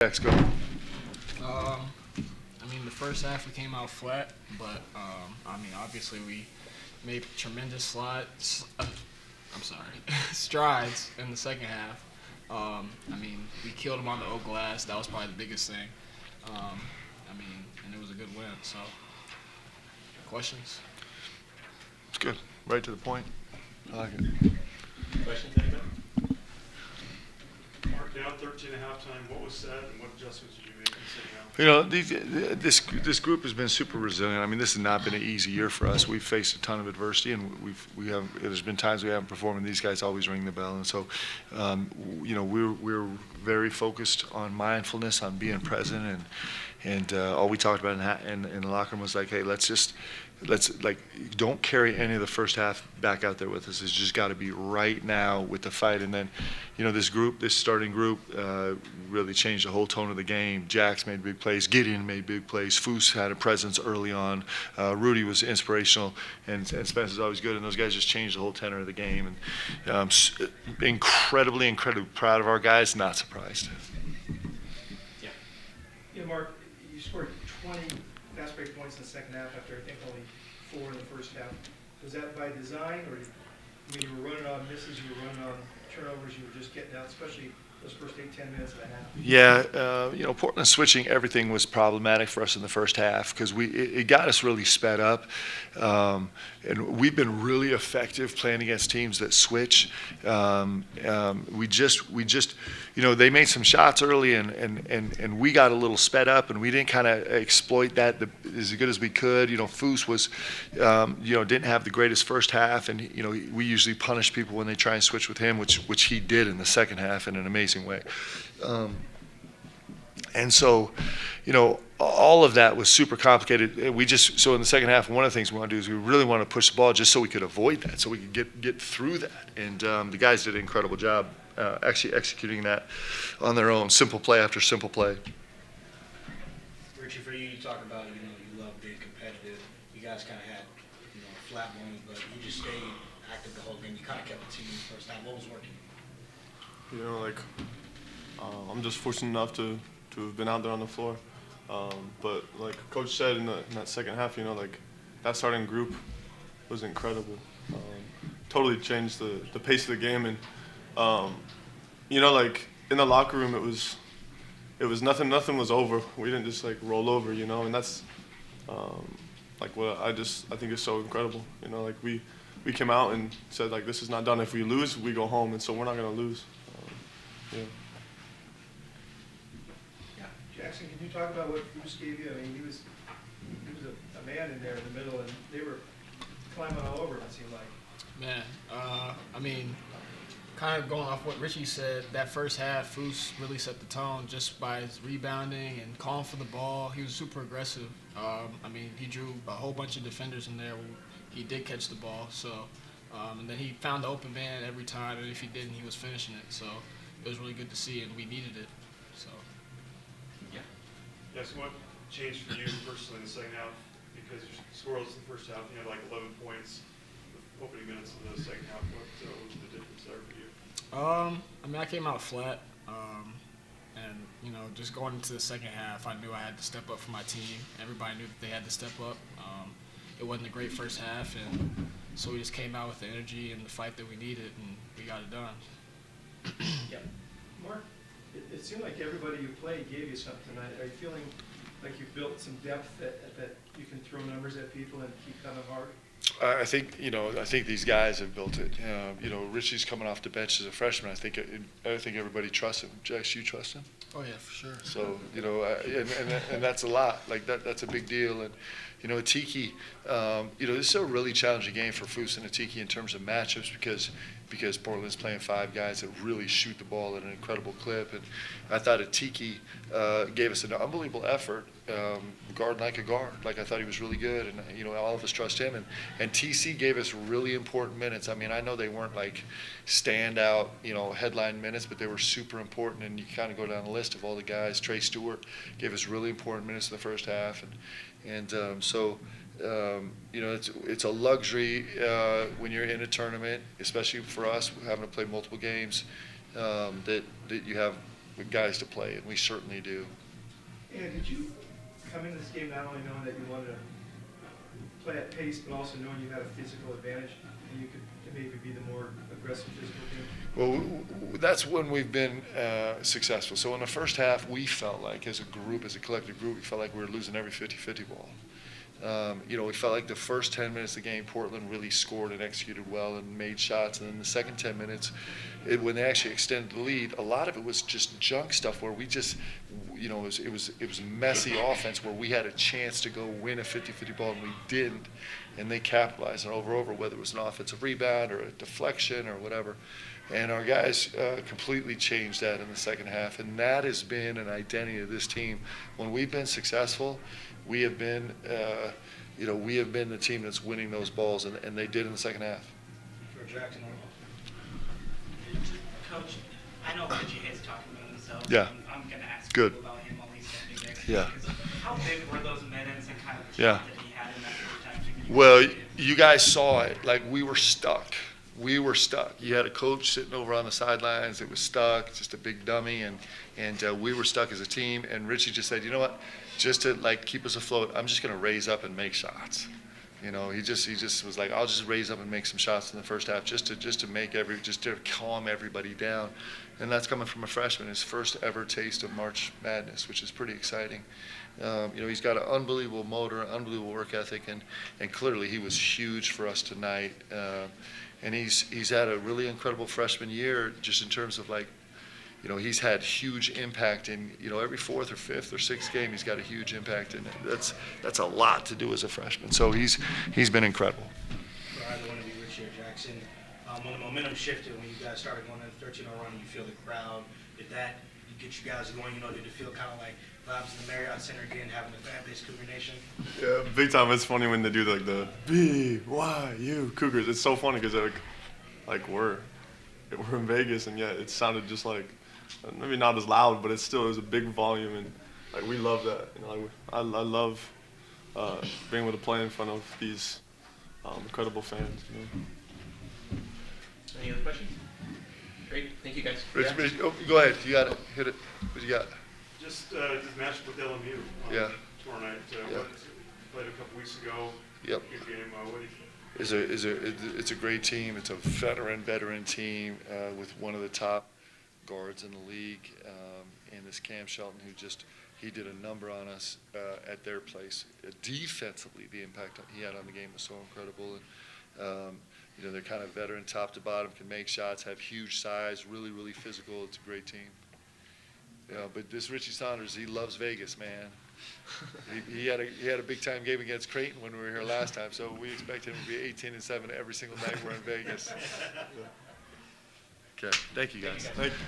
Next, go. I mean, the first half we came out flat, but I mean, obviously we made tremendous strides in the second half. I mean, we killed them on the old glass. That was probably the biggest thing. I mean, and it was a good win. So, questions? It's good. Right to the point. I like it. Questions, anybody? Mark, down 13 at halftime, what was said and what adjustments did you make in sitting out? You know, this group has been super resilient. I mean, this has not been an easy year for us. We've faced a ton of adversity, and there's been times we haven't performed, and these guys always ring the bell. And so, you know, we're very focused on mindfulness, on being present, and all we talked about in the locker room was like, hey, let's don't carry any of the first half back out there with us. It's just got to be right now with the fight. And then, you know, this starting group really changed the whole tone of the game. Jax made big plays. Gideon made big plays. Foose had a presence early on. Rudy was inspirational, and Spencer's always good. And those guys just changed the whole tenor of the game. And incredibly proud of our guys. Not surprised. Yeah, Mark, you scored 20 fast break points in the second half after I think only 4 in the first half. Was that by design, or you were running on misses, you were running on turnovers, you were just getting out, especially those first 8-10 minutes of the half? Yeah, you know, Portland switching everything was problematic for us in the first half because it got us really sped up, and we've been really effective playing against teams that switch. We just, you know, they made some shots early, and we got a little sped up, and we didn't kind of exploit that as good as we could. You know, Foose was, you know, didn't have the greatest first half, and you know, we usually punish people when they try and switch with him, which he did in the second half in an amazing way. And so, you know, all of that was super complicated. So in the second half, one of the things we want to do is we really want to push the ball just so we could avoid that, so we could get through that. And the guys did an incredible job actually executing that on their own, simple play after simple play. Richie, for you, you talk about, you know, you love being competitive. You guys kind of had, you know, a flat moment, but you just stayed active the whole game. You kind of kept the team in the first half. What was working? You know, like, I'm just fortunate enough to have been out there on the floor. But like Coach said in that second half, you know, like that starting group was incredible. Totally changed the pace of the game. And, you know, like in the locker room, it was nothing was over. We didn't just like roll over, you know, and that's like what I think is so incredible. You know, like we came out and said like, this is not done. If we lose, we go home. And so we're not going to lose. Yeah. Jackson, can you talk about what Foose gave you? I mean, he was a man in there in the middle, and they were climbing all over him, it seemed like. Man, I mean, kind of going off what Richie said, that first half, Foose really set the tone just by his rebounding and calling for the ball. He was super aggressive. I mean, he drew a whole bunch of defenders in there. He did catch the ball, so and then he found the open man every time, and if he didn't, he was finishing it. So it was really good to see, and we needed it. So. Yes, what changed for you personally in the second half? Because you scoreless in the first half, you had like 11 points the opening minutes of the second half. What was the difference there for you? I mean, I came out flat, and you know, just going into the second half, I knew I had to step up for my team. Everybody knew that they had to step up. It wasn't a great first half, and so we just came out with the energy and the fight that we needed, and we got it done. Yeah. Mark, it seemed like everybody you played gave you something tonight. Are you feeling like you've built some depth that you can throw numbers at people and keep coming hard? I think these guys have built it. You know, Richie's coming off the bench as a freshman. I think everybody trusts him. Jax, you trust him? Oh yeah, for sure. So you know, and that's a lot. Like that's a big deal. And you know, Atiki, you know, this is a really challenging game for Foose and Atiki in terms of matchups because Portland's playing 5 guys that really shoot the ball at an incredible clip. And I thought Atiki gave us an unbelievable effort, guard like a guard. Like I thought he was really good, and you know, all of us trust him. And TC gave us really important minutes. I mean, I know they weren't like standout, you know, headline minutes, but they were super important. And you kind of go down the list of all the guys. Trey Stewart gave us really important minutes in the first half, and so. You know, it's a luxury when you're in a tournament, especially for us having to play multiple games, that you have guys to play, and we certainly do. And did you come into this game not only knowing that you wanted to play at pace, but also knowing you had a physical advantage and you could maybe be the more aggressive physical team? Well, that's when we've been successful. So in the first half, we felt like, as a group, as a collective group, we felt like we were losing every 50-50 ball. We felt like the first 10 minutes of the game, Portland really scored and executed well and made shots. And then the second 10 minutes, when they actually extended the lead, a lot of it was just junk stuff where we just, it was messy offense where we had a chance to go win a 50-50 ball and we didn't. And they capitalized on over, whether it was an offensive rebound or a deflection or whatever. And our guys completely changed that in the second half. And that has been an identity of this team. When we've been successful, we have been, the team that's winning those balls, and they did in the second half. For Jackson, Coach, I know Reggie hates talking about himself. Yeah. I'm going to ask Good. you about him while he's standing next Yeah. to you. How big were those minutes and kind of the Yeah. shot that he had in that first half? Well, you guys saw it. Like, we were stuck. You had a coach sitting over on the sidelines that was stuck, just a big dummy, and we were stuck as a team. And Richie just said, you know what? Just to keep us afloat, I'm just going to raise up and make shots. He just was like, I'll just raise up and make some shots in the first half, just to calm everybody down. And that's coming from a freshman, his first ever taste of March Madness, which is pretty exciting. He's got an unbelievable motor, unbelievable work ethic, and clearly he was huge for us tonight. And he's had a really incredible freshman year, just in terms of he's had huge impact in, every fourth or fifth or sixth game, he's got a huge impact, and that's a lot to do as a freshman. So he's been incredible. for either one of you, Richie or Jackson, when the momentum shifted, when you guys started going on a 13-0 run, you feel the crowd, did that get you guys going? Did it feel kind of like vibes in the Marriott Center again, having the fan base Cougar Nation? Yeah, big time. It's funny when they do the BYU Cougars. It's so funny because they're we're in Vegas, and yet it sounded just like, maybe not as loud, but it was a big volume, and we love that. I love being able to play in front of these incredible fans. Any other questions? Great, thank you guys. Rich, go ahead. You got it. Hit it. What you got? Just this matchup with LMU Yeah. tomorrow night. Yeah. Played a couple weeks ago. Yep. Good game. What do you It's a great team. It's a veteran team with one of the top guards in the league, and this Cam Shelton, he did a number on us at their place. Defensively, the impact he had on the game was so incredible. And they're kind of veteran, top to bottom, can make shots, have huge size, really, really physical. It's a great team. But this Richie Saunders, he loves Vegas, man. He had a big time game against Creighton when we were here last time, so we expect him to be 18-7 every single night we're in Vegas. Okay, thank you guys. Thank you.